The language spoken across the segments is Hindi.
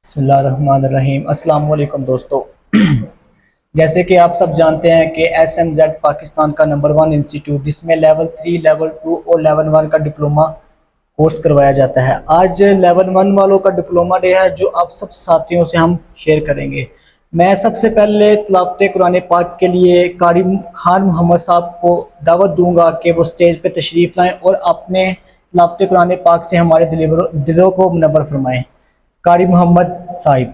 बिस्मिल्लाहिर्रहमानिर्रहीम। अस्सलाम वालेकुम दोस्तों। जैसे कि आप सब जानते हैं कि SMZ पाकिस्तान का नंबर 1 इंस्टीट्यूट जिसमें लेवल 3, लेवल 2 और लेवल 1 का डिप्लोमा कोर्स करवाया जाता है। आज लेवल 1 वालों का डिप्लोमा डे है जो आप सब साथियों से हम शेयर करेंगे। मैं सबसे पहले तिलावत कुरान पाक के लिए कारी खान मोहम्मद साहब को दावत दूंगा कि वो स्टेज पे तशरीफ़ लाएं और अपने तिलावत कुरान पाक से हमारे दिलों को मुनव्वर फरमाएं। कारी मोहम्मद साहिब।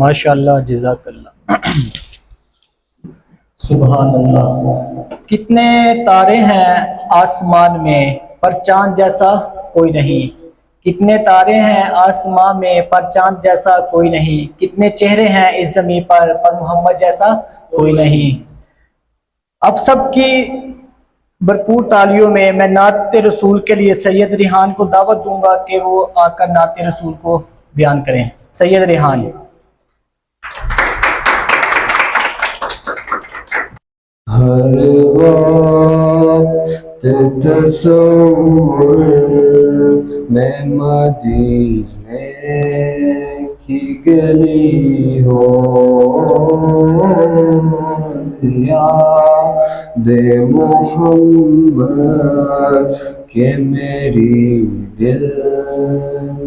माशाअल्लाह, जज़ाकल्लाह। सुभान अल्लाह। कितने तारे हैं आसमान में पर चांद जैसा कोई नहीं। कितने तारे हैं आसमान में पर चांद जैसा कोई नहीं। कितने चेहरे हैं इस ज़मीन पर मोहम्मद जैसा कोई नहीं। अब सबकी भरपूर तालियों में मैं नात रसूल के लिए सैयद रिहान को दावत दूंगा कि वो आकर नात रसूल को बयान करें। सैयद रिहान। हर वक्त तसव्वुर में मदीने की गली हो, याद मोहम्मद के मेरी दिल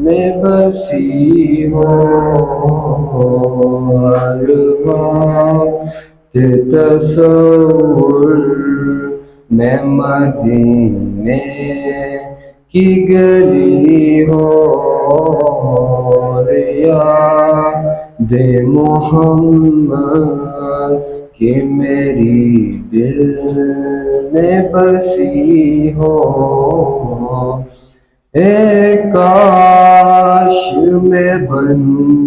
में बसी हो। हर वक्त तसव्वुर में मदीने की गली हो, याद मोहम्मद कि मेरी दिल में बसी हो। काश में बन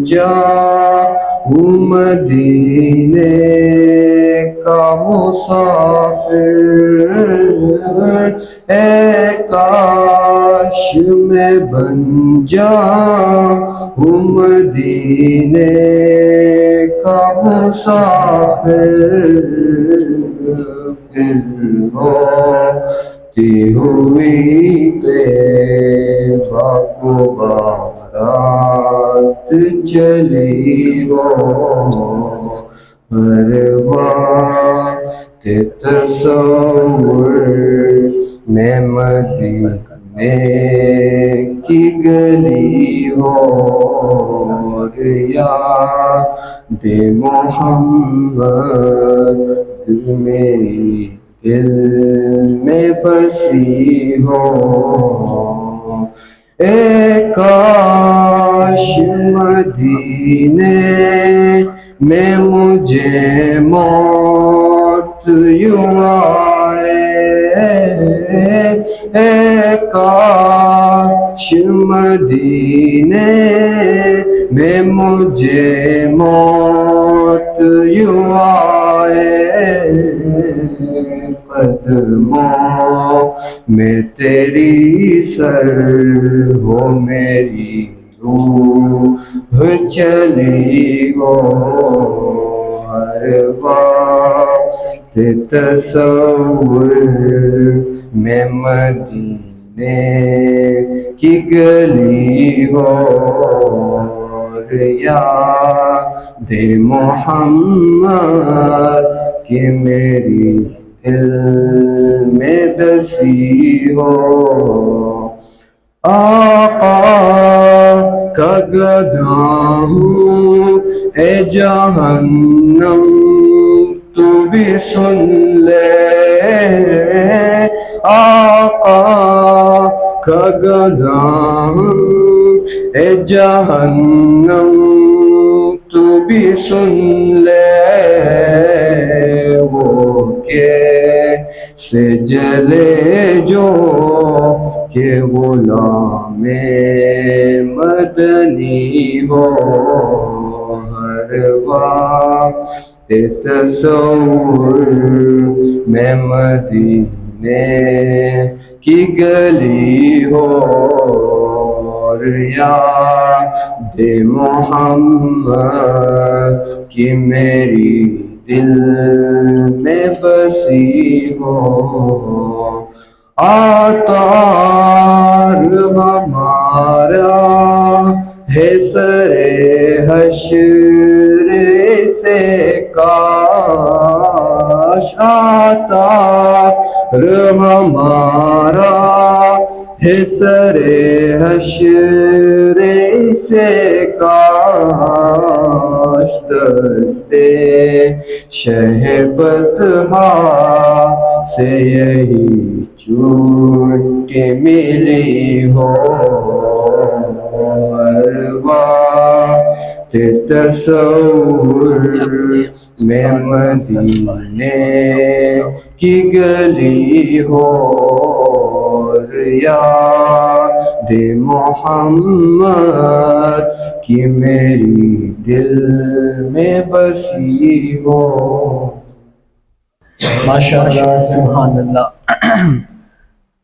जाऊं मदीने का मुसाफिर। काश में बन जाऊं मदीने का मुसाफिर। फिर होती हुई तैबा को बारात चली हो। हर वक्त तसव्वुर में मदीने की गली हो, याद मोहम्मद मेरी दिल में बसी हो। काश मदीने में मुझे मौत यूं आए। काश मदीने में मुझे मौत यूं आए। कदमों में तेरी सर हो मेरी रूह चली हो। हर वक्त तसव्वुर में मदीने की गली हो और याद मोहम्मद कि मेरी दिल में बसी हो। आका का गदा हूँ ए जहन्नम तू भी सुन ले। आका का गदा हूँ ए जहन्नम तू भी सुन ले। वो से जले जो के गुलामे मदनी हो हर वक्त तसव्वुर में मदीने की गली हो और याद मोहम्मद कि मेरी दिल में बसी हो। आतार हमारा है सरे हश्र से काश। आतार हमारा है सरे हश्र से काश। दस्ते शहबतहा से यही छूट मिली हो हर वक्त तसव्वुर में मदीने की गली हो और याद मोहम्मद कि मेरी दिल में बसी हो। माशाअल्लाह सुभान अल्लाह।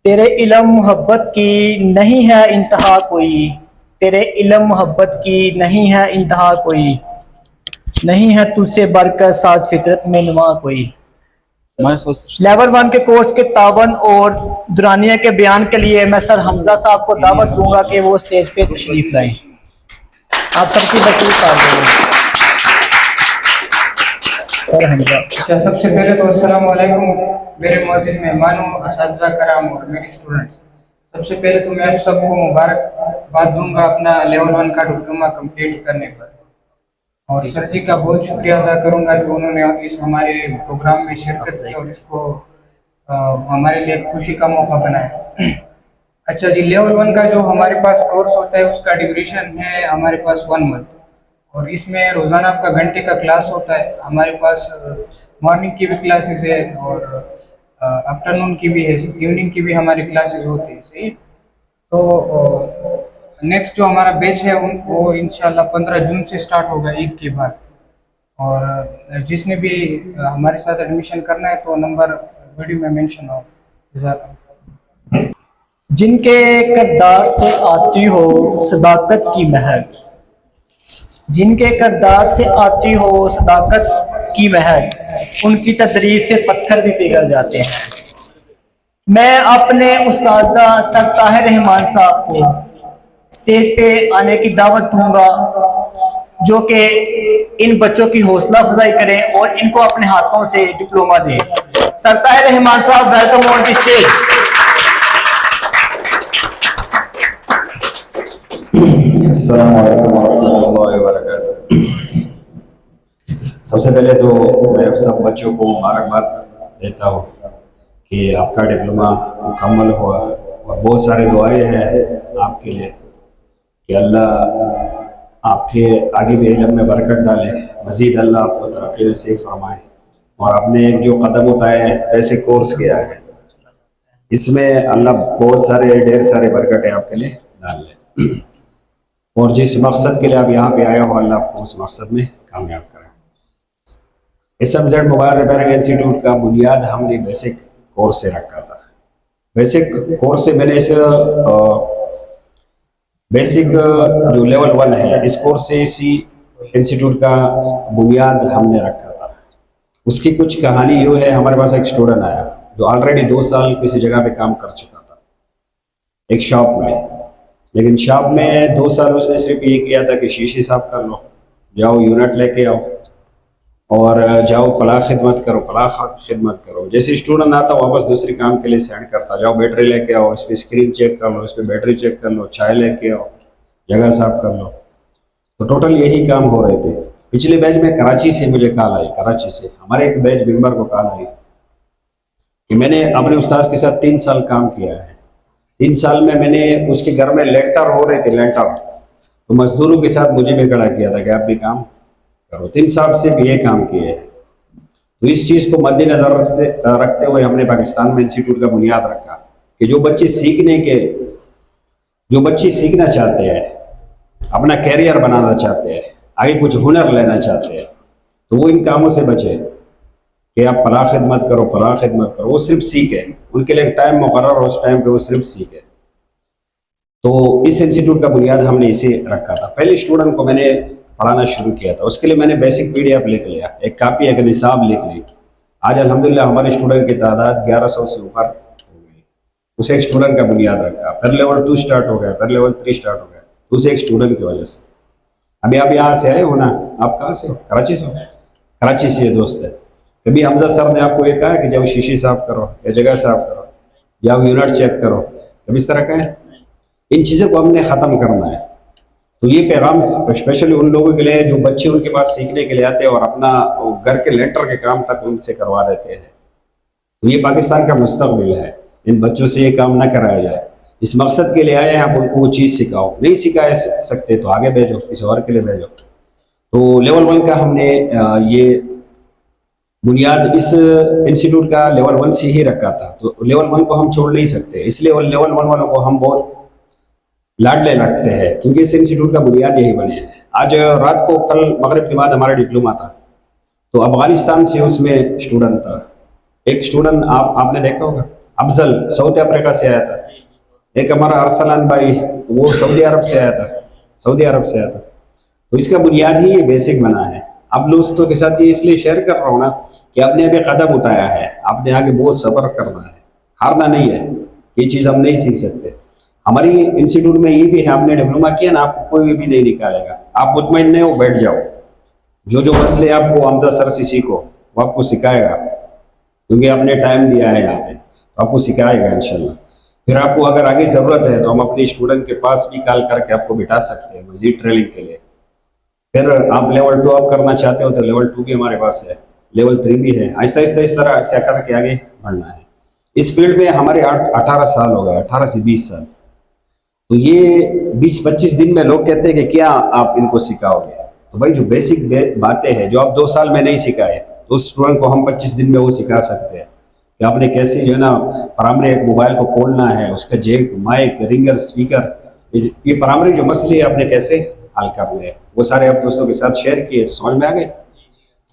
तेरे इल्म मोहब्बत की नहीं है इंतहा कोई, तेरे इल्म मोहब्बत की नहीं है इंतहा कोई, नहीं है तुझसे बढ़कर साज फितरत में नुमा कोई। लेवल 1 के कोर्स के तावन और दुरानिया के बयान के लिए मैं सर हमजा साहब को दावत दूंगा कि वो स्टेज पे तशरीफ लाएं। आप सबकी बतूर सर हमजा। अच्छा, सबसे पहले तो अस्सलाम वालेकुम मेरे मुअज़्ज़िज़ मेहमानों, असातिज़ा कराम और मेरे स्टूडेंट्स। सबसे पहले तो मैं आप सबको मुबारकबाद दूंगा अपना लेवल 1 का डिप्लोमा कंप्लीट करने पर, और सर जी का बहुत शुक्रिया अदा करूंगा कि उन्होंने इस हमारे प्रोग्राम में शिरकत की और इसको हमारे लिए खुशी का मौका बनाया। अच्छा जी, लेवल 1 का जो हमारे पास कोर्स होता है उसका ड्यूरेशन है हमारे पास 1 मंथ, और इसमें रोज़ाना आपका घंटे का क्लास होता है। हमारे पास मॉर्निंग की भी क्लासेस है और आफ्टरनून की भी है, इवनिंग की भी हमारी क्लासेस होती है। सही। तो नेक्स्ट जो हमारा बैच है वो इंशाल्लाह 15 जून से स्टार्ट होगा, ईद के बाद। और जिसने भी हमारे साथ एडमिशन करना है तो नंबर वीडियो में मेंशन हो। जिनके किरदार से आती हो सदाकत की महक, जिनके किरदार से आती हो सदाकत की महक, उनकी तदरीस से पत्थर भी पिघल जाते हैं। मैं अपने उस्तादा सर ताहिर रहमान साहब को स्टेज पे आने की दावत दूंगा, जो कि इन बच्चों की हौसला अफजाई करें और इनको अपने हाथों से डिप्लोमा दें। सर ताहिर रहमान साहब, वेलकम ऑन द स्टेज। अस्सलाम वालेकुम रहमतुल्लाहि व बरकातुहू। सबसे पहले तो मैं सब बच्चों को मुबारकबाद देता हूँ कि आपका डिप्लोमा मुकम्मल हुआ, और बहुत सारी दुआएं हैं आपके लिए कि अल्लाह आपके आगे भी इल्म में बरकत डाले, मज़ीद अल्लाह आपको तरक्की नसीब फरमाए। और आपने एक जो कदम उठाए हैं, बेसिक कोर्स किया है, इसमें अल्लाह बहुत सारे ढेर सारी बरकतें आपके लिए डाल ले, और जिस मकसद के लिए आप यहाँ पे आए हो अल्लाह आपको उस मकसद में कामयाब करें। SMZ मोबाइल रिपेयरिंग इंस्टीट्यूट का बुनियाद हमने बेसिक कोर्स से रखा था। बेसिक कोर्स से मैंने इस बेसिक जो लेवल 1 है, इस कोर्स से इसी इंस्टीट्यूट का बुनियाद हमने रखा था। उसकी कुछ कहानी यूँ है, हमारे पास एक स्टूडेंट आया जो ऑलरेडी 2 साल किसी जगह पे काम कर चुका था, एक शॉप में। लेकिन शॉप में 2 साल उसने सिर्फ ये किया था कि शीशी साफ कर लो, जाओ यूनिट लेके आओ और जाओ फलाह खिदमत करो, फलाह खिदमत करो। जैसे स्टूडेंट आता वापस दूसरे काम के लिए सेंड करता, जाओ बैटरी लेके आओ, इस पर स्क्रीन चेक कर लो, इस पर बैटरी चेक कर लो, चाय लेके आओ, जगह साफ कर लो। तो टोटल यही काम हो रहे थे। पिछले बैच में कराची से मुझे कॉल आई, कराची से हमारे एक बैच मेंबर को कॉल आई कि मैंने अपने उस्ताद के साथ 3 साल काम किया है। 3 साल में मैंने उसके घर में लेंटर हो रहे थे, लेंटर, तो मजदूरों के साथ मुझे भी खड़ा किया था कि आप भी काम करो। 3 साल से भी ये काम किए हैं। तो इस चीज़ को मद्देनजर रखते हुए हमने पाकिस्तान में इंस्टीट्यूट का बुनियाद रखा कि जो बच्चे सीखना चाहते हैं, अपना कैरियर बनाना चाहते हैं, आगे कुछ हुनर लेना चाहते हैं, तो वो इन कामों से बचे कि आप फलाह खिदमत करो, फलाह खिदमत करो। वो सिर्फ सीखे, उनके लिए एक टाइम मुकर्रर, उस टाइम पे वो सिर्फ सीखे। तो इस इंस्टीट्यूट का बुनियाद हमने इसे रखा था। पहले स्टूडेंट को मैंने पढ़ाना शुरू किया था, उसके लिए मैंने बेसिक PDF लिख लिया, एक कापी, एक निसाब लिख ली। आज अल्हम्दुलिल्लाह हमारे स्टूडेंट की तादाद 1100 से ऊपर हो गई। उसे एक स्टूडेंट का बुनियाद रखा, फिर लेवल 2 स्टार्ट हो गया, फिर लेवल 3 स्टार्ट हो गया, उसे एक स्टूडेंट की वजह से। अभी आप यहाँ से आए हो ना, आप कहाँ से हो? कराची से हो? कराची से ये दोस्त है। कभी हमजा सर ने आपको ये कहा कि जाओ शीशी साफ करो या जगह साफ करो, जाओ यूनिट चेक करो, कभी इस तरह का है? इन चीज़ों को हमने ख़त्म करना है। तो ये पैगाम स्पेशली उन लोगों के लिए जो बच्चे उनके पास सीखने के लिए आते हैं और अपना घर के लेंटर के काम तक उनसे करवा देते हैं। तो ये पाकिस्तान का मुस्तकबिल है, इन बच्चों से ये काम ना कराया जाए। इस मकसद के लिए आए हैं, आप उनको वो चीज़ सिखाओ, नहीं सिखा सकते तो आगे भेजो, किसी और के लिए भेजो। तो लेवल 1 का हमने ये बुनियाद इस इंस्टीट्यूट का लेवल 1 से ही रखा था। तो लेवल 1 को हम छोड़ नहीं सकते, इसलिए लेवल 1 वालों को हम बहुत लाडले रखते हैं, क्योंकि इस इंस्टीट्यूट का बुनियाद यही बने हैं। आज रात को, कल मगरिब के बाद हमारा डिप्लोमा था, तो अफगानिस्तान से उसमें स्टूडेंट था। एक स्टूडेंट आपने देखा होगा, अफजल, साउथ अफ्रीका से आया था। एक हमारा अरसलान भाई, वो सऊदी अरब से आया था। तो इसका बुनियाद ही ये बेसिक बना है। अब दोस्तों के साथ ये इसलिए शेयर कर रहा हूँ ना कि आपने अभी कदम उठाया है, आपने आगे बहुत सब्र करना है, हारना नहीं है। ये चीज़ हम नहीं सीख सकते। हमारी इंस्टीट्यूट में ये भी है, आपने डिप्लोमा किया ना, आपको कोई भी नहीं निकालेगा। आप मुतमईन नहीं हो, बैठ जाओ, जो मसले आपको हमजा सर से सीखो वो आपको सिखाएगा, क्योंकि आपने टाइम दिया है यहाँ पे, तो आपको सिखाएगा इंशाल्लाह। फिर आपको अगर आगे ज़रूरत है तो हम अपने स्टूडेंट के पास भी कॉल करके आपको बिठा सकते हैं मज़ीद ट्रेनिंग के लिए। फिर आप लेवल 2 आप करना चाहते हो तो लेवल 2 भी हमारे पास है, लेवल 3 भी है। आहिस्ता आहिस्ता इस तरह क्या करके आगे बढ़ना है। इस फील्ड में हमारे 18 साल हो गए, 18 से 20 साल। तो ये 20-25 दिन में लोग कहते हैं कि क्या आप इनको सिखाओगे? तो भाई जो बेसिक बातें हैं जो आप 2 साल में नहीं सिखाए, तो उस स्टूडेंट को हम 25 दिन में वो सिखा सकते हैं कि आपने कैसे जो है ना प्राइमरी एक मोबाइल को खोलना है, उसका जैक, माइक, रिंगर, स्पीकर, ये प्राइमरी जो मसले आपने कैसे हल करने हैं, वो सारे आप दोस्तों के साथ शेयर किए तो समझ में आ गए।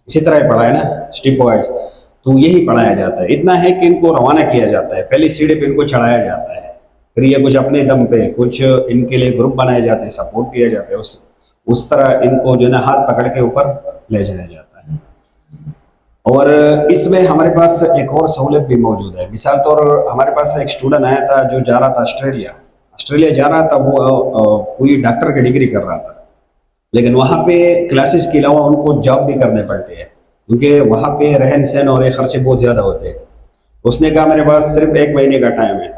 इसी तरह पढ़ा है ना स्टेप वाइज, तो यही पढ़ाया जाता है। इतना है कि इनको रवाना किया जाता है, पहली सीढ़ी पे इनको चढ़ाया जाता है, फिर ये कुछ अपने दम पे, कुछ इनके लिए ग्रुप बनाए जाते हैं, सपोर्ट किया जाता है, उस तरह इनको जो है ना हाथ पकड़ के ऊपर ले जाया जाता है। और इसमें हमारे पास एक और सहूलियत भी मौजूद है। मिसाल तौर हमारे पास एक स्टूडेंट आया था जो जा रहा था ऑस्ट्रेलिया जा रहा था। वो कोई डॉक्टर की डिग्री कर रहा था, लेकिन वहाँ पे क्लासेस के अलावा उनको जॉब भी करने पड़ते हैं, क्योंकि वहाँ पे रहन सहन और ये खर्चे बहुत ज़्यादा होते हैं। उसने कहा मेरे पास सिर्फ 1 महीने का टाइम है,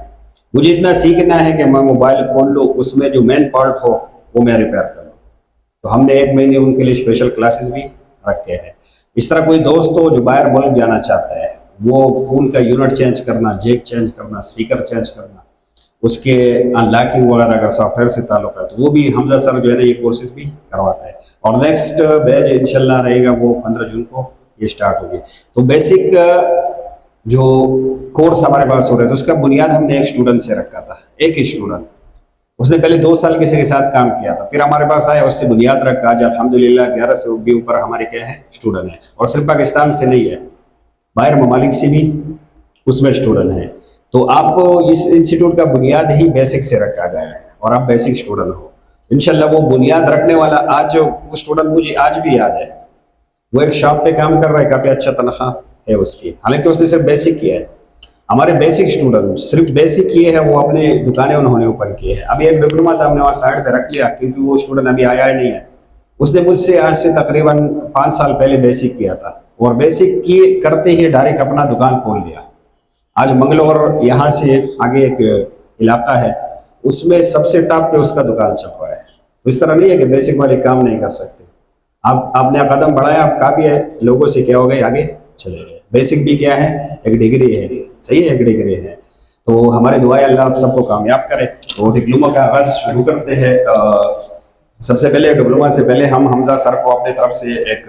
मुझे इतना सीखना है कि मैं मोबाइल खोल लूँ, उसमें जो मेन पार्ट हो वो मैं रिपेयर कर लूँ। तो हमने 1 महीने उनके लिए स्पेशल क्लासेस भी रखे हैं। इस तरह कोई दोस्त हो जो बाहर मुल्क जाना चाहता है, वो फ़ोन का यूनिट चेंज करना, जैक चेंज करना, स्पीकर चेंज करना, उसके अनलॉकिंग वगैरह का सॉफ्टवेयर से ताल्लुक है, तो वो भी हमजा सर जो है ना ये कोर्सेज भी करवाता है। और नेक्स्ट बैच इंशाल्लाह रहेगा वो 15 जून को ये स्टार्ट होगी। तो बेसिक जो कोर्स हमारे पास हो रहा है तो उसका बुनियाद हमने एक स्टूडेंट से रखा था। एक ही स्टूडेंट, उसने पहले 2 साल किसी के साथ काम किया था, फिर हमारे पास आया, उससे बुनियाद रखा। आज अल्हम्दुलिल्लाह 11 से भी ऊपर हमारे क्या है स्टूडेंट हैं, और सिर्फ पाकिस्तान से नहीं है, बाहर ममालिक से भी उसमें स्टूडेंट हैं। तो आप इस इंस्टीट्यूट का बुनियाद ही बेसिक से रखा गया है और आप बेसिक स्टूडेंट हो। इंशाल्लाह वो बुनियाद रखने वाला आज वो स्टूडेंट मुझे आज भी याद है। वो एक शॉप पे काम कर रहा है, काफ़ी अच्छा तनख्वाह है उसकी, हालांकि उसने सिर्फ बेसिक किया है। हमारे बेसिक स्टूडेंट सिर्फ बेसिक किए हैं, वो अपने दुकानें उन्होंने ओपन की है। अभी एक डिप्लोमा था, हमने वहाँ साइड पे रख लिया क्योंकि वो स्टूडेंट अभी आया ही नहीं है। उसने मुझसे आज से तकरीबन 5 साल पहले बेसिक किया था और बेसिक किए करते ही डायरेक्ट अपना दुकान खोल लिया। आज मंगलौर यहाँ से आगे एक इलाका है, उसमें सबसे टॉप पे उसका दुकान चल रहा है। तो इस तरह नहीं है कि बेसिक वाले काम नहीं कर सकते। आपने कदम बढ़ाया, आप काफ़ी है, लोगों से क्या हो गए, आगे चले गए। बेसिक भी क्या है, एक डिग्री है, सही है, एक डिग्री है। तो हमारी दुआ है अल्लाह आप सबको कामयाब करे। तो डिप्लोमा का आगाज़ शुरू करते हैं। सबसे पहले डिप्लोमा से पहले हम हमजा सर को अपने तरफ से एक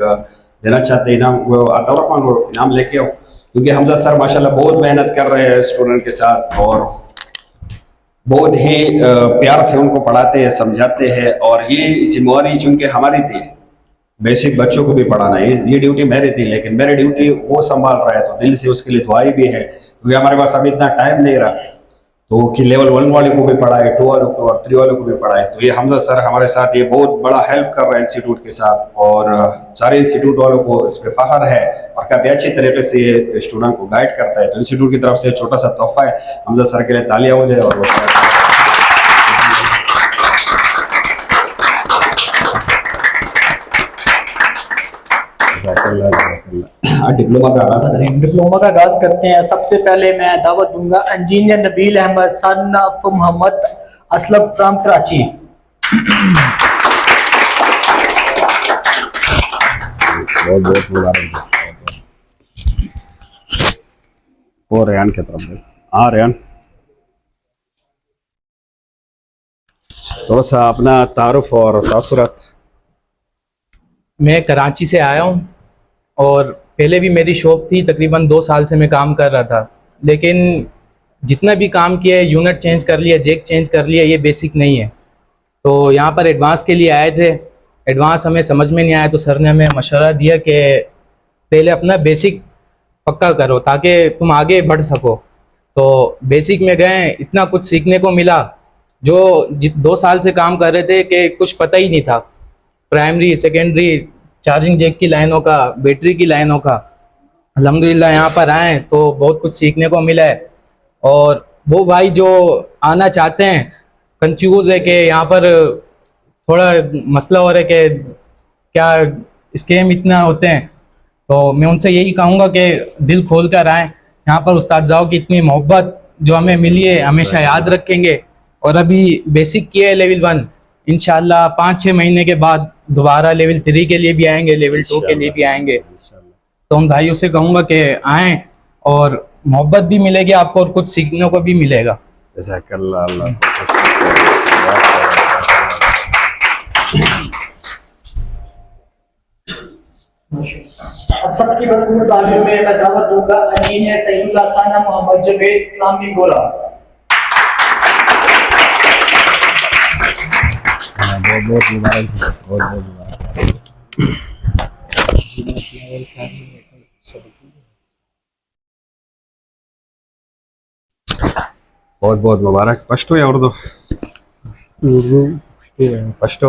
देना चाहते हैं इनाम, वो अताउर रहमान वो इनाम लेके आओ, क्योंकि हमजा सर माशाल्लाह बहुत मेहनत कर रहे हैं स्टूडेंट के साथ और बहुत ही प्यार से उनको पढ़ाते हैं, समझाते हैं। और ये जिम्मेवारी चूंकि हमारी थी, बेसिक बच्चों को भी पढ़ाना है, ये ड्यूटी मेरी थी, लेकिन मेरी ड्यूटी वो संभाल रहा है, तो दिल से उसके लिए दुआई भी है, क्योंकि हमारे पास अभी इतना टाइम नहीं रहा तो कि लेवल 1 वाले को भी पढ़ाए, 2 वालों को और 3 वालों को भी पढ़ाए। तो ये हमजा सर हमारे साथ ये बहुत बड़ा हेल्प कर रहे हैं इंस्टीट्यूट के साथ, और सारे इंस्टीट्यूट वालों को इस पर फख्र है और काफ़ी अच्छी तरीके से ये स्टूडेंट को गाइड करता है। तो इंस्टीट्यूट की तरफ से छोटा सा तोहफा है, हमजा सर के लिए तालियां हो जाए। और वो डिप्लोमा का आगाज़ करें। डिप्लोमा का आगाज करते हैं। सबसे पहले मैं दावत दूंगा engineer Nabeel Ahmed son of Mohammad Aslam from Karachi. बहुत बहुत मुबारक। और रेहान की तरफ देख। हाँ रेहान, थोड़ा सा अपना तारुफ और तासुरात। मैं कराची से आया हूँ और पहले भी मेरी शॉप थी, तकरीबन 2 साल से मैं काम कर रहा था, लेकिन जितना भी काम किया है, यूनिट चेंज कर लिया, जैक चेंज कर लिया, ये बेसिक नहीं है। तो यहाँ पर एडवांस के लिए आए थे, एडवांस हमें समझ में नहीं आया तो सर ने हमें मशवरा दिया कि पहले अपना बेसिक पक्का करो ताकि तुम आगे बढ़ सको। तो बेसिक में गए, इतना कुछ सीखने को मिला जो 2 साल से काम कर रहे थे कि कुछ पता ही नहीं था, प्राइमरी सेकेंडरी चार्जिंग जैक की लाइनों का, बैटरी की लाइनों का। अल्हम्दुलिल्लाह यहाँ पर आए तो बहुत कुछ सीखने को मिला है। और वो भाई जो आना चाहते हैं, कंफ्यूज है कि यहाँ पर थोड़ा मसला हो रहा है कि क्या स्कैम इतना होते हैं, तो मैं उनसे यही कहूँगा कि दिल खोल कर आएँ। यहाँ पर उस्ताद-जाओ की इतनी मोहब्बत जो हमें मिली है हमेशा याद रखेंगे। और अभी बेसिक किया है लेवल 1, इंशाल्लाह 5-6 महीने के बाद दोबारा लेवल 3 के लिए भी आएंगे, लेवल 2 के लिए भी आएंगे। तो उन भाइयों से कहूँगा कि आएँ और मोहब्बत भी मिलेगी आपको और कुछ सीखने को भी मिलेगा। अब सबकी भरपूर तालियों में मैं दावत दूंगा इंजीनियर सईदुल्लाह साना मोहम्मद जवेद इस्लामी गोला। बहुत बहुत मुबारक, बहुत बहुत मुबारक। बहुत बहुत मुबारक। पश्तो या उर्दू? पश्तो।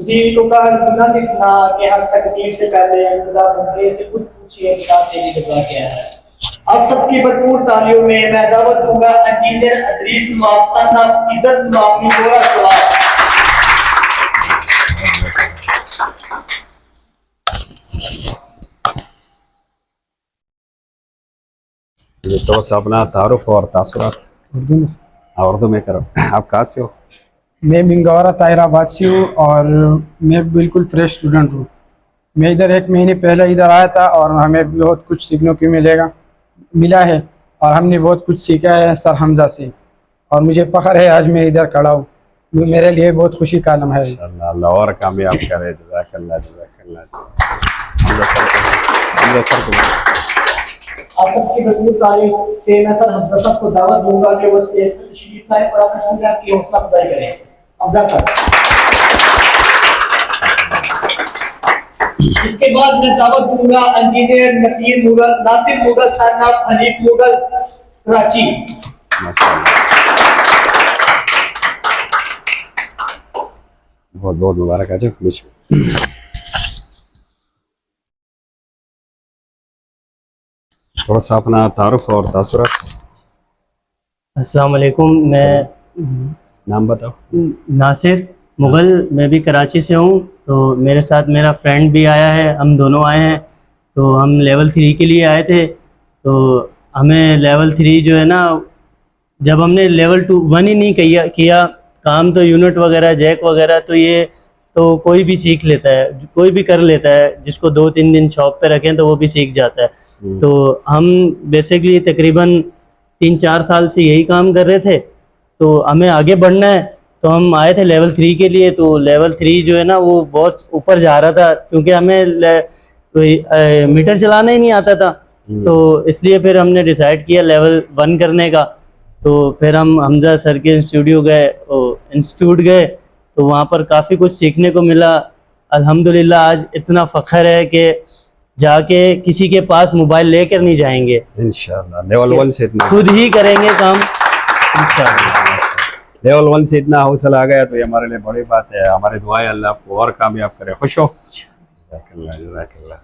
जी तो का गुनाह दिखना कि हर तकदीर से पहले खुदा बंदे से खुद पूछिए खुदा तेरी रज़ा क्या है। अब सबकी भरपूर तालियों में मैं दावत दूंगा engineer Adris Nawab son of इज्जत नवाब गोरा सवाल। तो अपना तारुफ और तासुरात उर्दू में करो। आप कहाँ से हो? मैं मिंगौरा ताहिराबाद से हूँ और मैं बिल्कुल फ्रेश स्टूडेंट हूँ। मैं इधर 1 महीने पहले इधर आया था और हमें बहुत कुछ सीखने को मिला है और हमने बहुत कुछ सीखा है सर हमजा से, और मुझे फ़ख्र है आज मैं इधर खड़ा हूँ। मेरे लिए बहुत खुशी का लम्हा है। अल्लाह और कामयाब करे। जज़ाकल्लाह जज़ाकल्लाह। हमजा सर को आप सबकी मजबूत तारीफ से मैं सर हमजा साहब को दावत दूंगा कि वो स्टेज पर तशरीफ लाए और अपने स्टूडेंट की हौसला अफजाई करें। हमजा सर। इसके बाद मैं दावत दूंगा इंजीनियर नासिर मुगल साहब हनीफ मुगल कराची। बहुत बहुत मुबारक आज थोड़ा सा अपना तारुफ और तासुरात। अस्सलाम वालेकुम, मैं नाम बताओ। नासिर मुग़ल, मैं भी कराची से हूँ। तो मेरे साथ मेरा फ्रेंड भी आया है, हम दोनों आए हैं। तो हम लेवल 3 के लिए आए थे। तो हमें लेवल 3 जो है ना, जब हमने लेवल 1 ही नहीं किया काम, तो यूनिट वगैरह जैक वगैरह तो ये तो कोई भी सीख लेता है, कोई भी कर लेता है। जिसको 2-3 दिन शॉप पे रखें तो वो भी सीख जाता है। तो हम बेसिकली तकरीबन 3-4 साल से यही काम कर रहे थे। तो हमें आगे बढ़ना है, तो हम आए थे लेवल 3 के लिए। तो लेवल 3 जो है ना वो बहुत ऊपर जा रहा था, क्योंकि हमें मीटर चलाना ही नहीं आता था। तो इसलिए फिर हमने डिसाइड किया लेवल 1 करने का। तो फिर हम हमजा सर के इंस्टीट्यूट गए। तो वहाँ पर काफ़ी कुछ सीखने को मिला। अल्हम्दुलिल्लाह आज इतना फ़ख्र है कि जाके किसी के पास मोबाइल लेकर नहीं जाएंगे, इंशाल्लाह लेवल 1 से इतना खुद ही करेंगे काम इंशाल्लाह। लेवल 1 से इतना हौसला आ गया तो ये हमारे लिए बड़ी बात है। हमारी दुआएं अल्लाह आपको और कामयाब करे। खुश हो। जज़ाकल्लाह जज़ाकल्लाह।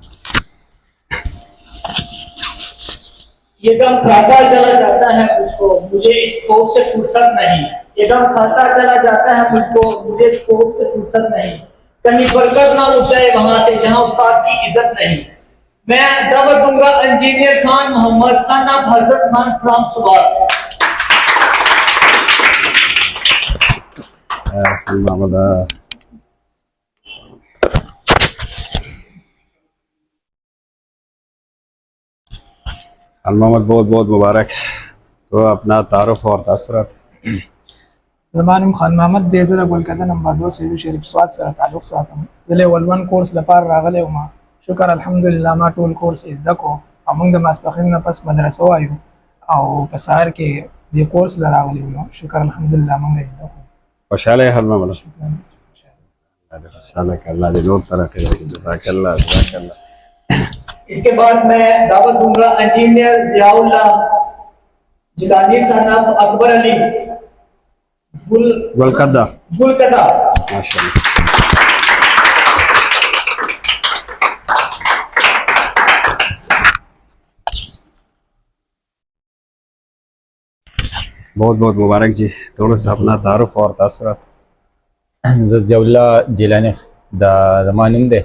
ये गम खाता चला जाता है मुझको, मुझे इस खौफ से फुर्सत नहीं। ये गम खाता चला जाता है मुझको, मुझे इस खौफ से फुर्सत नहीं। कहीं बरकत ना उठ जाए वहां से जहां उस्ताद की इज्जत नहीं। मैं दावत दूंगा engineer Khan Mohammad son of हजरत खान फ्रॉम सुबात। मोहम्मद बहुत बहुत मुबारक। तो अपना तारुफ और तासुरात। ज़मानुम खान मोहम्मद देज़रा कोलकाता नंबर 2 सेलू शरीफ स्वाद सर ताल्लुक साथम ज़ले वलवन कोर्स लपार रागले उमा शुक्र अल्हम्दुलिल्लाह मा टोल कोर्स इस दको अमंग द मास्पखिन न पस मदरसा आयो और पसार के ये कोर्स लरागले उनो शुक्र अल्हम्दुलिल्लाह मंग इस दको खुशहाल है हर मामला। अल्लाह दे लोग तरह के जज़ाकल्लाह जज़ाकल्लाह। इसके बाद मैं दावत दूंगा engineer Ziaullah Jilani son of Akbar Ali Gulkada माशाल्लाह। बहुत बहुत मुबारक जी। थोड़ा सा अपना तारुफ और तासुरात। जज़ियाउल्ला जिलानी दा ज़मानिन दे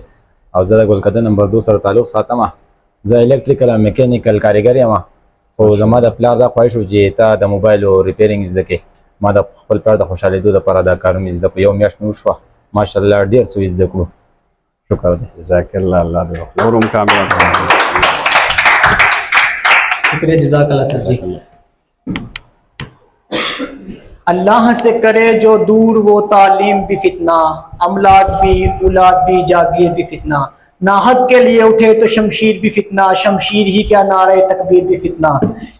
और ज़रा कोलकाता नंबर 2 सर ताल्लुक सातमा ज़ इलेक्ट्रिकल मैकेनिकल कारीगर यमा खो ज़मा द प्लार दा ख्वाहिश हो जे ता द मोबाइल और रिपेयरिंग इज़ दके मा द खपल प्लार द खुशहाली दो द पर दा कारम इज़ द यौम याश नूशवा माशाअल्लाह डेढ़ सौ इज़ दको। शुक्र दे जज़ाकल्लाह। अल्लाह दे और कामयाब। शुक्रिया जज़ाकल्लाह सर जी। अल्लाह से करे जो दूर वो तालीम भी फितना, अमलाद भी औलाद भी जागीर भी फितना। नाहक के लिए उठे तो शमशीर भी फितना, शमशीर ही क्या नारे तकबीर भी फितना।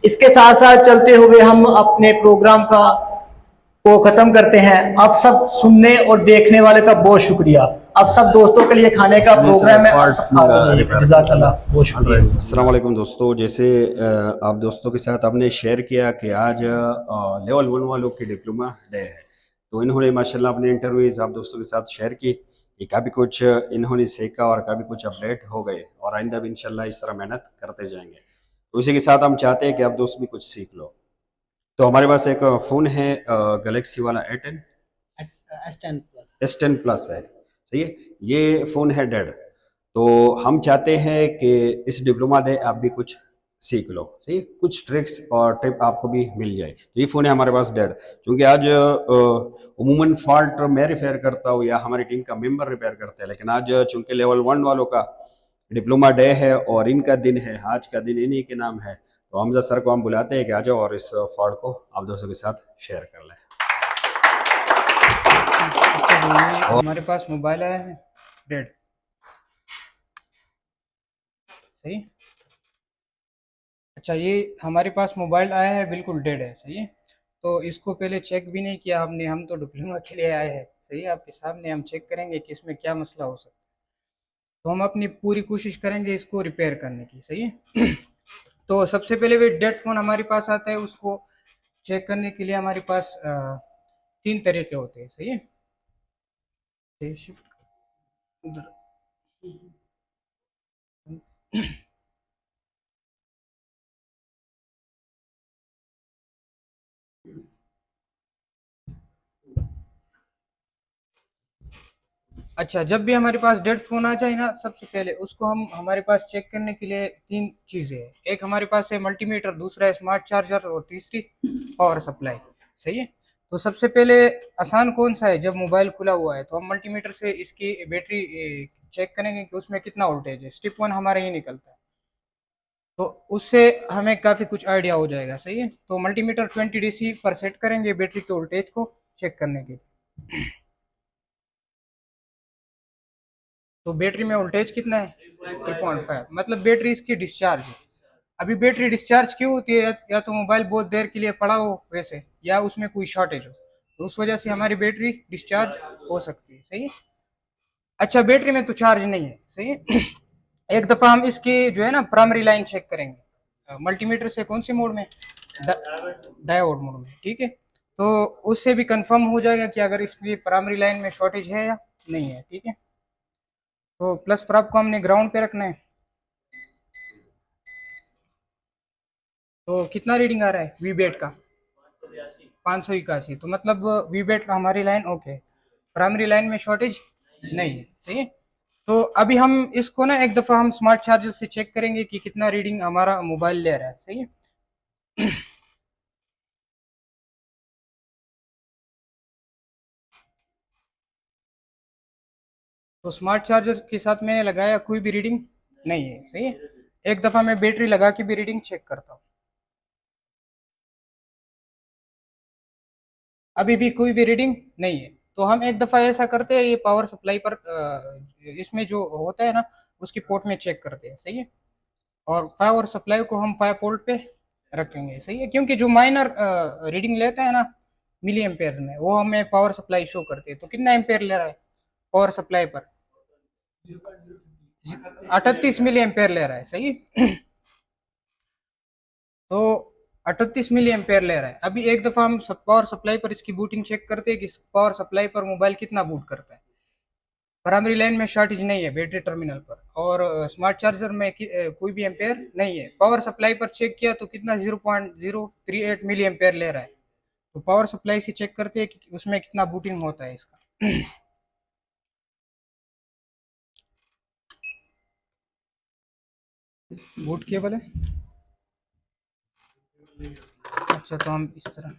इसके साथ साथ चलते हुए हम अपने प्रोग्राम को ख़त्म करते हैं। आप सब सुनने और देखने वाले का बहुत शुक्रिया। आप सब दोस्तों के लिए खाने का प्रोग्राम है, आप सब खा लीजिएगा। जज़ाकल्लाह, बहुत शुक्रिया। अस्सलाम वालेकुम दोस्तों। जैसे आप दोस्तों के साथ आपने शेयर किया कि आज लेवल 1 वालों की डिप्लोमा डे है, तो इन्होंने माशाल्लाह अपने इंटरव्यूज़ आप दोस्तों के साथ शेयर की कि काफ़ी कुछ इन्होंने सीखा और काफ़ी कुछ अपडेट हो गए और आइंदा भी इंशाल्लाह इस तरह मेहनत करते जाएंगे। तो इसी के साथ हम चाहते हैं कि आप दोस्त भी कुछ सीख लो। तो हमारे पास एक फ़ोन है गैलेक्सी वाला S10 प्लस है, सही है। ये फ़ोन है डेड। तो हम चाहते हैं कि इस डिप्लोमा दे आप भी कुछ सीख लो, सही है। कुछ ट्रिक्स और टिप आपको भी मिल जाए। तो ये फ़ोन है हमारे पास डेड, क्योंकि आज उमूमन फॉल्ट मैं रिपेयर करता हूँ या हमारी टीम का मेंबर रिपेयर करते हैं, लेकिन आज चूँकि लेवल 1 वालों का डिप्लोमा डे है और इनका दिन है, आज का दिन इन्हीं के नाम है, तो हमजा सर को हम बुलाते हैं कि आ जाओ और इस फॉल्ट को आप दोस्तों के साथ शेयर कर लें। हमारे पास मोबाइल आया है डेड, सही। अच्छा, ये हमारे पास मोबाइल आया है बिल्कुल डेड है, सही है। तो इसको पहले चेक भी नहीं किया हमने, हम तो डिप्लोमा के लिए आए हैं, सही है। आपके सामने हम चेक करेंगे कि इसमें क्या मसला हो सकता है। तो हम अपनी पूरी कोशिश करेंगे इसको रिपेयर करने की, सही है। तो सबसे पहले वे डेड फ़ोन हमारे पास आता है, उसको चेक करने के लिए हमारे पास 3 तरीके होते हैं, सही है। ये शिफ्ट उधर। अच्छा, जब भी हमारे पास डेड फ़ोन आ जाए ना, सबसे पहले उसको हम हमारे पास चेक करने के लिए 3 चीज़ें हैं। एक हमारे पास है मल्टीमीटर, दूसरा है स्मार्ट चार्जर और तीसरी पावर सप्लाई, सही है। तो सबसे पहले आसान कौन-सा है, जब मोबाइल खुला हुआ है तो हम मल्टीमीटर से इसकी बैटरी चेक करेंगे कि उसमें कितना वोल्टेज है। स्टेप 1 हमारा ये निकलता है। तो उससे हमें काफ़ी कुछ आइडिया हो जाएगा, सही है। तो मल्टीमीटर 20 डीसी पर सेट करेंगे बैटरी के वोल्टेज को चेक करने के लिए। तो बैटरी में वोल्टेज कितना है? 3.5, मतलब बैटरी इसकी डिस्चार्ज है। अभी बैटरी डिस्चार्ज क्यों होती है? या तो मोबाइल बहुत देर के लिए पड़ा हो वैसे, या उसमें कोई शॉर्टेज हो, तो उस वजह से हमारी बैटरी डिस्चार्ज हो सकती है, सही है। अच्छा, बैटरी में तो चार्ज नहीं है, सही है। एक दफ़ा हम इसकी जो है ना प्राइमरी लाइन चेक करेंगे मल्टीमीटर से, कौन से मोड में? डायोड मोड में, ठीक है। तो उससे भी कंफर्म हो जाएगा कि अगर इसकी प्राइमरी लाइन में शॉर्टेज है या नहीं है, ठीक है। तो प्लस प्राइम को हमने ग्राउंड पे रखना है। तो कितना रीडिंग आ रहा है वी बेट का? 581। तो मतलब वी बेट हमारी लाइन ओके, प्राइमरी लाइन में शॉर्टेज नहीं है, सही है। तो अभी हम इसको ना एक दफ़ा हम स्मार्ट चार्जर से चेक करेंगे कि कितना रीडिंग हमारा मोबाइल ले रहा है, सही है। तो स्मार्ट चार्जर के साथ मैंने लगाया, कोई भी रीडिंग नहीं है, सही है। एक दफ़ा मैं बैटरी लगा के भी रीडिंग चेक करता हूँ, अभी भी कोई भी रीडिंग नहीं है। तो हम एक दफ़ा ऐसा करते हैं, ये पावर सप्लाई पर इसमें जो होता है ना, उसकी पोर्ट में चेक करते हैं, सही है। और पावर सप्लाई को हम 5 वोल्ट पे रखेंगे, सही है, क्योंकि जो माइनर रीडिंग लेता है ना मिली एम्पेयर में, वो हमें पावर सप्लाई शो करती है। तो कितना एम्पेयर ले रहा है पावर सप्लाई पर? 38 मिली एम्पेयर ले रहा है, सही है। तो 38 मिली एम्पेयर ले रहा है। अभी एक दफ़ा हम पावर सप्लाई पर इसकी बूटिंग चेक करते हैं कि पावर सप्लाई पर मोबाइल कितना बूट करता है। प्राइमरी लाइन में शॉर्टेज नहीं है बैटरी टर्मिनल पर, और स्मार्ट चार्जर में कोई भी एम्पेयर नहीं है। पावर सप्लाई पर चेक किया तो कितना 0.038 मिली एम्पेयर ले रहा है। तो पावर सप्लाई से चेक करते हैं कि उसमें कितना बूटिंग होता है इसका। बूट केबल है, अच्छा। तो हम इस तरह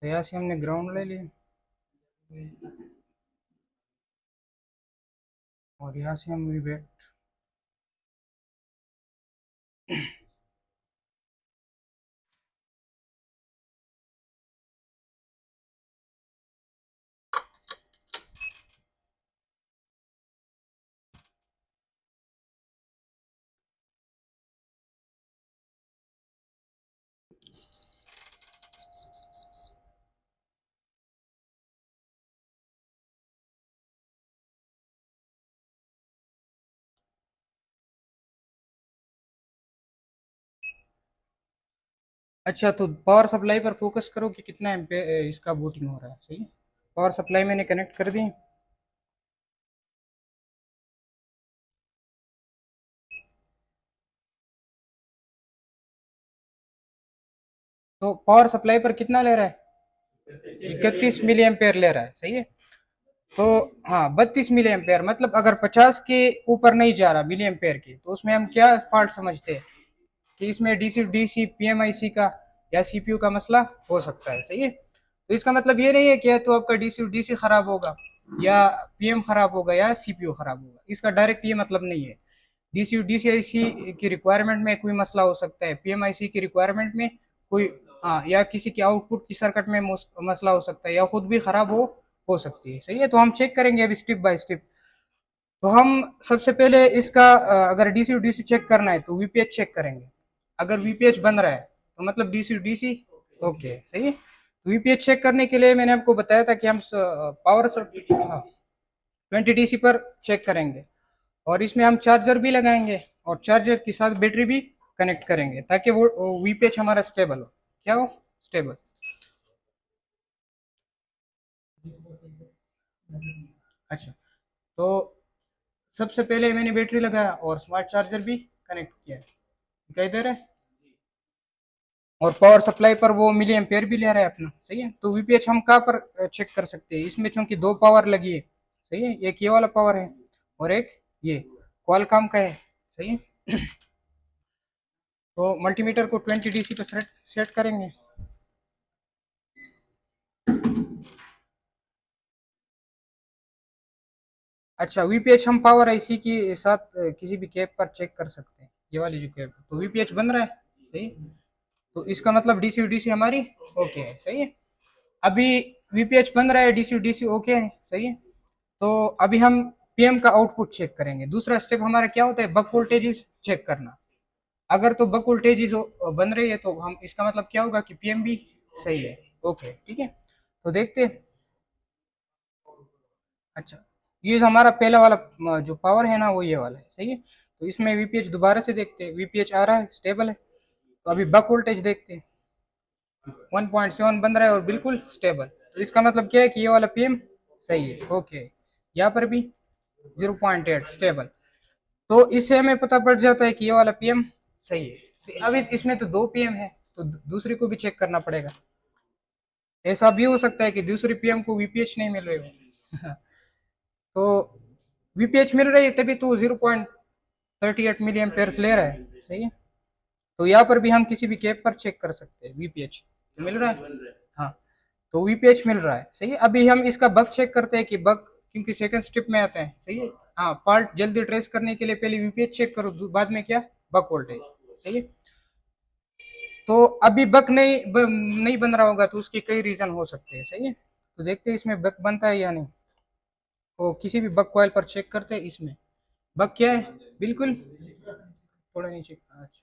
तो यहाँ से हमने ग्राउंड ले लिया और यहाँ से हम भी बैठ। अच्छा, तो पावर सप्लाई पर फोकस करो कि कितना एम्पेयर इसका बूटिंग हो रहा है, सही है। पावर सप्लाई मैंने कनेक्ट कर दी। तो पावर सप्लाई पर कितना ले रहा है? 31 मिली एम्पेयर ले रहा है, सही है। तो हाँ, 32 मिली एम्पेयर, मतलब अगर 50 के ऊपर नहीं जा रहा मिली एम्पेयर की, तो उसमें हम क्या फॉल्ट समझते हैं कि इसमें डीसी डीसी पीएमआईसी का या सीपीयू का मसला हो सकता है, सही है। तो इसका मतलब ये नहीं है कि तो आपका डीसी डीसी खराब होगा या पीएम खराब होगा या सीपीयू खराब होगा, इसका डायरेक्ट ये मतलब नहीं है। डीसी डीसीआईसी की रिक्वायरमेंट में कोई मसला हो सकता है, पीएमआईसी की रिक्वायरमेंट में कोई हाँ, या किसी की आउटपुट की सर्किट में मसला हो सकता है, या खुद भी खराब हो सकती है। सही है, तो हम चेक करेंगे अभी स्टेप बाय स्टेप। तो हम सबसे पहले इसका अगर डीसी डीसी चेक करना है तो वीपीएच चेक करेंगे। अगर वीपीएच बन रहा है तो मतलब डीसी डीसी ओके। सही है, तो वीपीएच चेक करने के लिए मैंने आपको बताया था कि हम पावर 20 डीसी पर चेक करेंगे, और इसमें हम चार्जर भी लगाएंगे और चार्जर के साथ बैटरी भी कनेक्ट करेंगे ताकि वो वीपीएच हमारा स्टेबल हो। क्या हो? स्टेबल। अच्छा, तो सबसे पहले मैंने बैटरी लगाया और स्मार्ट चार्जर भी कनेक्ट किया, दिखाई दे रहा है, और पावर सप्लाई पर वो मिली एम्पेयर भी ले रहा है अपना। सही है, तो वीपीएच हम कहाँ पर चेक कर सकते हैं? इसमें चूंकि दो पावर लगी है, सही है, एक ये वाला पावर है और एक ये क्वालकॉम का है। सही है, तो मल्टीमीटर को 20 डीसी पे सेट करेंगे। अच्छा, वीपीएच हम पावर आईसी के साथ किसी भी कैप पर चेक कर सकते हैं, ये वाली जो कैप है, तो वीपीएच बन रहा है। सही है, तो इसका मतलब डीसी डीसी हमारी ओके है। सही है, अभी वीपीएच बन रहा है, डीसी डीसी ओके है। सही है, तो अभी हम पीएम का आउटपुट चेक करेंगे। दूसरा स्टेप हमारा क्या होता है? बक वोल्टेजेस चेक करना। अगर तो बक वोल्टेजेस बन रही है तो हम इसका मतलब क्या होगा कि पीएम भी सही है। ओके, ठीक है, तो देखते हैं। अच्छा, ये जो हमारा पहला वाला जो पावर है ना वो ये वाला है। सही है, तो इसमें वीपीएच दोबारा से देखते हैं, वीपीएच आ रहा है, स्टेबल है। तो अभी बक वोल्टेज देखते हैं, 1.7 बन रहा है और बिल्कुल स्टेबल। तो इसका मतलब क्या है कि ये वाला पीएम सही है। ओके, यहाँ पर भी 0.8 स्टेबल। तो इससे हमें पता पड़ जाता है कि ये वाला पीएम सही है। अभी इसमें तो दो पीएम है, तो दूसरी को भी चेक करना पड़ेगा। ऐसा भी हो सकता है कि दूसरी पीएम को वीपीएच नहीं मिल रही हो तो वीपीएच मिल रही है तभी तो 0.38 मिली एम्पेयर्स ले रहा है। सही है, तो यहाँ पर भी हम किसी भी कैप पर चेक कर सकते हैं वीपीएच तो मिल रहा है। हाँ, तो वीपीएच मिल रहा है। सही है, अभी हम इसका बग चेक करते हैं कि बग क्योंकि सेकंड स्टेप में आता है। सही है, हाँ, फॉल्ट जल्दी ट्रेस करने के लिए पहले वीपीएच चेक करो, बाद में क्या? Bug voltage. सही है, तो अभी बग नहीं बन रहा होगा तो उसके कई रीजन हो सकते हैं। सही है, तो देखते हैं इसमें बग बनता है या नहीं। तो किसी भी बग कॉइल पर चेक करते हैं, इसमें बग क्या है? बिल्कुल थोड़ा नीचे। अच्छा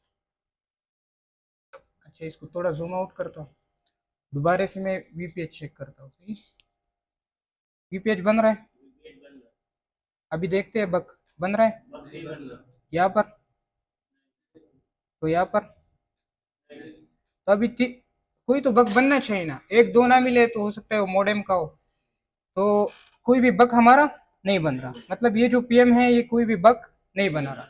अच्छा, इसको थोड़ा जूम आउट करता हूँ, दोबारा से मैं वीपीएच चेक करता हूँ। सही, वीपीएच बन रहा है। अभी देखते हैं बग बन रहा है यहाँ पर, तो यहाँ पर तो अभी कोई तो बग बनना चाहिए ना, एक दो ना मिले तो हो सकता है वो मॉडेम का हो। तो कोई भी बग हमारा नहीं बन रहा, मतलब ये जो पीएम है ये कोई भी बग नहीं बना रहा।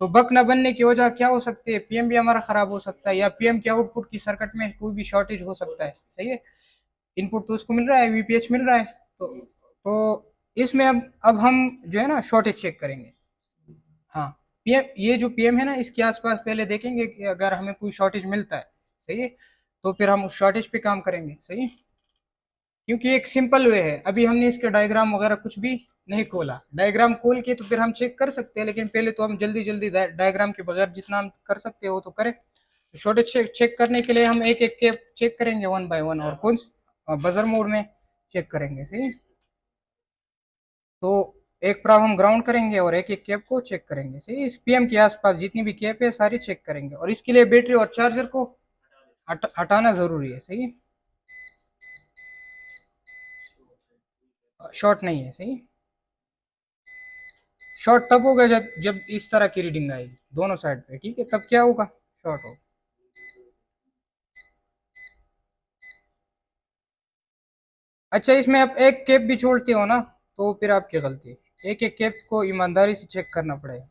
तो बग ना बनने की वजह क्या हो सकती है? पीएम भी हमारा खराब हो सकता है, या पीएम के आउटपुट की सर्किट में कोई भी शॉर्टेज हो सकता है। सही है, इनपुट तो उसको मिल रहा है, वीपीएच मिल रहा है, तो इसमें अब हम जो है ना शॉर्टेज चेक करेंगे। हाँ, पीएम, ये जो पीएम है ना इसके आसपास पहले देखेंगे कि अगर हमें कोई शॉर्टेज मिलता है। सही है, तो फिर हम उस शॉर्टेज पे काम करेंगे। सही है, क्योंकि एक सिंपल वे है, अभी हमने इसके डायग्राम वगैरह कुछ भी नहीं खोला। डायग्राम खोल के तो फिर हम चेक कर सकते हैं, लेकिन पहले तो हम जल्दी जल्दी डायग्राम के बगैर जितना हम कर सकते हैं वो तो करें। तो शॉर्टेज चेक करने के लिए हम एक एक के चेक करेंगे वन बाय वन, और कौन बजर मोड में चेक करेंगे। सही है, तो एक प्रॉब हम ग्राउंड करेंगे और एक एक कैप को चेक करेंगे। सही, इस पीएम के आसपास जितनी भी कैप है सारी चेक करेंगे, और इसके लिए बैटरी और चार्जर को हटाना जरूरी है। सही, शॉर्ट नहीं है। सही, शॉर्ट तब होगा जब इस तरह की रीडिंग आएगी दोनों साइड पे। ठीक है, तब क्या होगा? शॉर्ट होगा। अच्छा, इसमें आप एक कैप भी छोड़ते हो ना तो फिर आपकी गलती है। एक एक कैप को ईमानदारी से चेक करना पड़ेगा।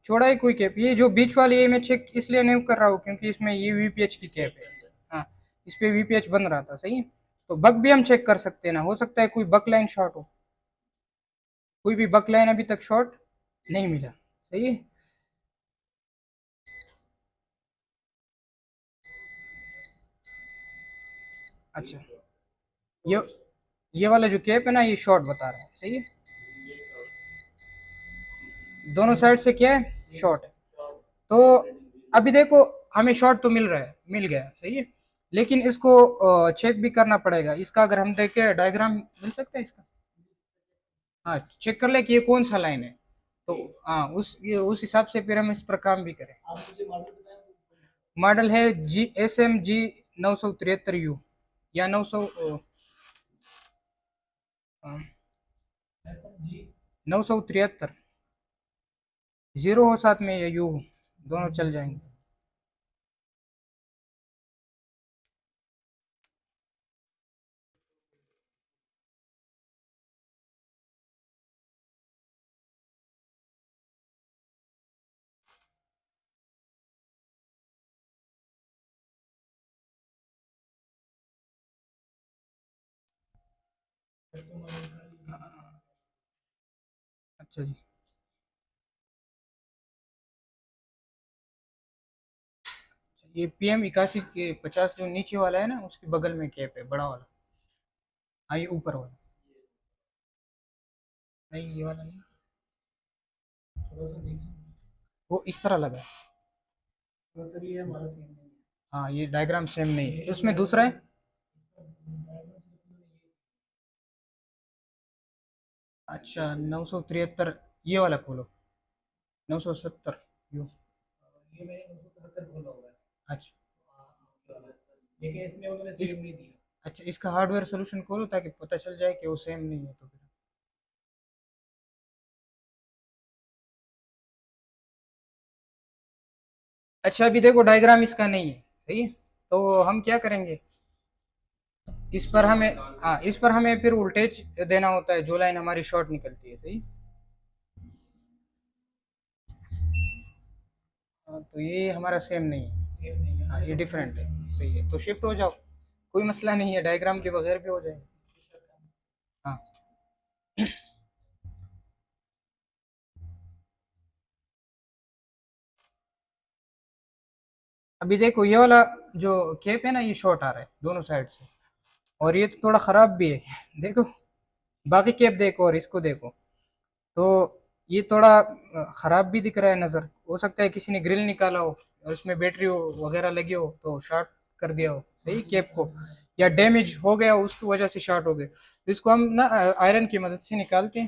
छोड़ा है कोई कैप? ये जो बीच वाली है मैं चेक इसलिए नहीं कर रहा हूँ क्योंकि इसमें ये वीपीएच की कैप है। हाँ, इस पे वीपीएच बन रहा था। सही है, तो बग भी हम चेक कर सकते हैं ना, हो सकता है कोई बक लाइन शॉर्ट हो। कोई भी बक लाइन अभी तक शॉर्ट नहीं मिला। सही है, अच्छा, ये ये वाला जो कैप है ना ये शॉर्ट बता रहा है, सही है। दोनों साइड से क्या है, शॉर्ट है। तो अभी देखो हमें शॉर्ट तो मिल रहा है, मिल गया, सही है। लेकिन इसको चेक भी करना पड़ेगा। इसका अगर हम देखें डायग्राम मिल सकता है इसका, हाँ चेक कर ले कि ये कौन सा लाइन है। तो हाँ उस हिसाब से फिर हम इस पर काम भी करें। मॉडल है SMG 973U या 973, 0 हो साथ में या यू हो, दोनों चल जाएंगे। अच्छा जी, ये PM 81 के 50 जो नीचे वाला है ना उसके बगल में कैप है, बड़ा वाला। हाँ ये ऊपर वाला, नहीं ये वाला नहीं, थोड़ा सा देखिए वो इस तरह लगा है। मतलब ये हमारा सेम नहीं है। हाँ ये डायग्राम सेम नहीं है, उसमें दूसरा है। अच्छा 973, ये वाला खोलो, 970 यू, ये मैंने 977 खोला हुआ है। अच्छा लेकिन इसमें उन्होंने सेम नहीं दिया। अच्छा इसका हार्डवेयर सोल्यूशन खोलो ताकि पता चल जाए कि वो सेम नहीं है। तो फिर अच्छा अभी देखो डायग्राम इसका नहीं है, सही है। तो हम क्या करेंगे, इस पर हमें, हाँ इस पर हमें फिर वोल्टेज देना होता है जो लाइन हमारी शॉर्ट निकलती है, सही। हाँ, तो ये हमारा सेम नहीं है, हाँ ये डिफरेंट है, सही है। तो शिफ्ट हो जाओ, कोई मसला नहीं है, डायग्राम के बगैर भी हो जाएगा। हाँ अभी देखो ये वाला जो केप है ना ये शॉर्ट आ रहा है दोनों साइड से, और ये तो थोड़ा ख़राब भी है। देखो बाकी केप देखो और इसको देखो, तो ये थोड़ा ख़राब भी दिख रहा है नज़र। हो सकता है किसी ने ग्रिल निकाला हो और उसमें बैटरी वगैरह लगी हो तो शॉर्ट कर दिया हो, सही केप को, या डैमेज हो गया हो उसकी वजह से शॉर्ट हो गए। तो इसको हम ना आयरन की मदद से निकालते हैं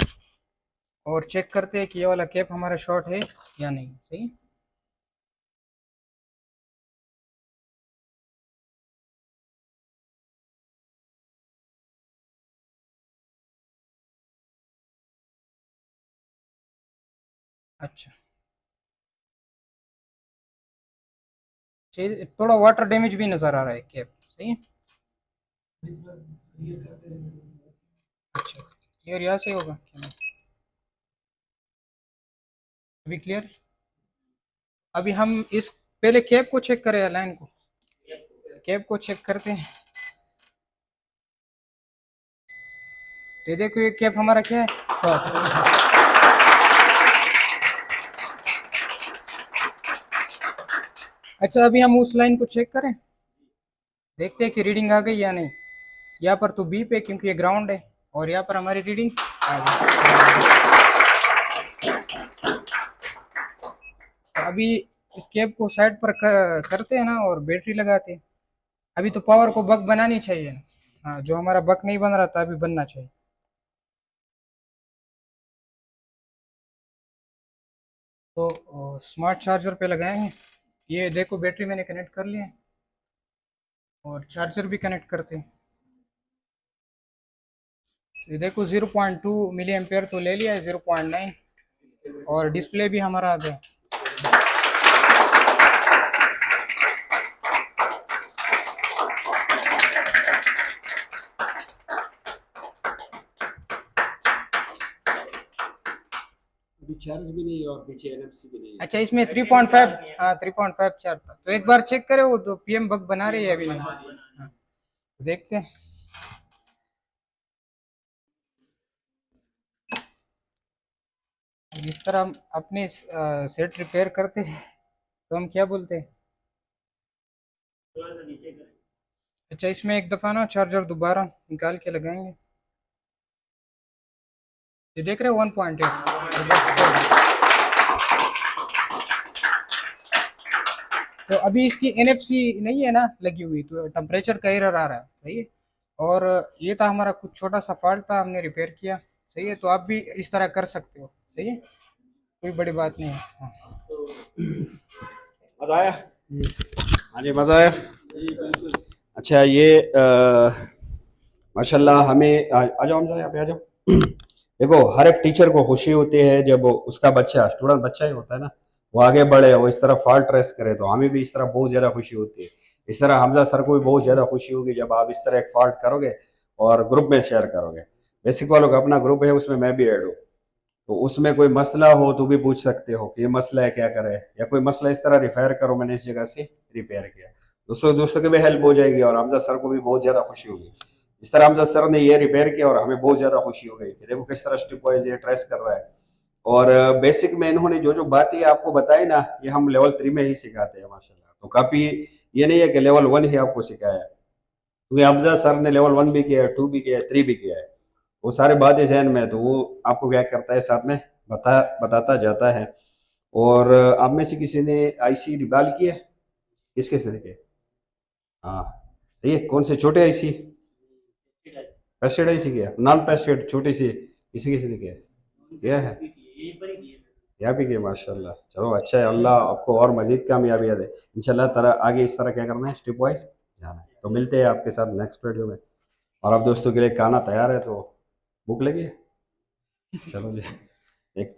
और चेक करते हैं कि ये वाला केप हमारा शॉर्ट है या नहीं, सही। अच्छा थोड़ा वाटर डैमेज भी नज़र आ रहा है केप, सही है। अच्छा क्लियर यहाँ से होगा क्या नहीं? अभी क्लियर। अभी हम इस पहले कैप को चेक करें, लाइन को, कैप को चेक करते हैं। ये देखो ये कैप हमारा क्या है, शॉर्ट। अच्छा अभी हम उस लाइन को चेक करें, देखते हैं कि रीडिंग आ गई या नहीं। यहाँ पर तो बी पे क्योंकि ये ग्राउंड है, और यहाँ पर हमारी रीडिंग आ गई। अभी इस कैप को साइड पर करते हैं ना और बैटरी लगाते हैं। अभी तो पावर को बक बनानी चाहिए ना, हाँ जो हमारा बक नहीं बन रहा था अभी बनना चाहिए। तो स्मार्ट चार्जर पे लगाएंगे। ये देखो बैटरी मैंने कनेक्ट कर लिया है और चार्जर भी कनेक्ट करते हैं। ये देखो 0.2 मिली एम्पेयर तो ले लिया है, 0.9, और डिस्प्ले भी हमारा आ गया। अभी चार्ज भी नहीं है और पीछे NFC भी नहीं है। अच्छा इसमें 3.5, हाँ 3.5 चार्ज था, तो एक बार चेक करें वो तो PM बग बना रही है अभी नहीं। हाँ, देखते हैं। जिस तरह हम अपने सेट रिपेयर करते हैं तो हम क्या बोलते हैं। अच्छा इसमें एक दफ़ा ना चार्जर दोबारा निकाल के लगाएंगे। ये देख रहे हो 1.8। तो अभी इसकी NFC नहीं है ना लगी हुई, तो टेम्परेचर का एरर आ रहा है, सही है। और ये था हमारा कुछ छोटा सा फॉल्ट था, हमने रिपेयर किया, सही है। तो आप भी इस तरह कर सकते हो, सही है, कोई बड़ी बात नहीं है। मज़ा आया? हाँ जी, मज़ा आया। अच्छा, ये माशाल्लाह हमें आ जाओ हमजा, यहाँ पे आ जाओ। देखो, हर एक टीचर को खुशी होती है जब उसका बच्चा, स्टूडेंट बच्चा ही होता है ना, वो आगे बढ़े, वो इस तरह फॉल्ट ट्रेस करे, तो हमें भी इस तरह बहुत ज़्यादा खुशी होती है। इस तरह हमजा सर को भी बहुत ज़्यादा खुशी होगी जब आप इस तरह एक फॉल्ट करोगे और ग्रुप में शेयर करोगे। बेसिक वालों का अपना ग्रुप है, उसमें मैं भी ऐड हूँ, तो उसमें कोई मसला हो तो भी पूछ सकते हो कि ये मसला है, क्या करें, या कोई मसला इस तरह रिपेयर करो, मैंने इस जगह से रिपेयर किया, दोस्तों की भी हेल्प हो जाएगी और हमजा सर को भी बहुत ज़्यादा खुशी होगी। इस तरह हमजा सर ने ये रिपेयर किया और हमें बहुत ज़्यादा खुशी हो गई कि देखो किस तरह स्टेप वाइज ये ट्रेस कर रहा है। और बेसिक में इन्होंने जो जो बातें आपको बताई ना, ये हम लेवल 3 में ही सिखाते हैं माशाल्लाह। तो काफ़ी ये नहीं है कि लेवल 1 ही आपको सिखाया है, क्योंकि हमजा सर ने लेवल 1 भी किया है, 2 भी किया है, 3 भी किया है, वो सारी बातें जहन में, तो वो आपको क्या करता है साथ में बताता जाता है। और आप में से किसी ने IC रिबाल की है? किसके से के? हाँ, ये कौन से छोटे IC? पेस्टेड IC किया, नॉन पेस्टेड छोटी सी किसी ने किया है? यहाँ भी किया, माशाल्लाह। चलो अच्छा है, अल्लाह आपको और मजीद कामयाबियाँ दे इंशाल्लाह। तरह आगे इस तरह क्या करना है, स्टेप वाइज जाना है। तो मिलते हैं आपके साथ नेक्स्ट वीडियो में। और आप दोस्तों के लिए खाना तैयार है, तो भूख लगी है? चलो जी।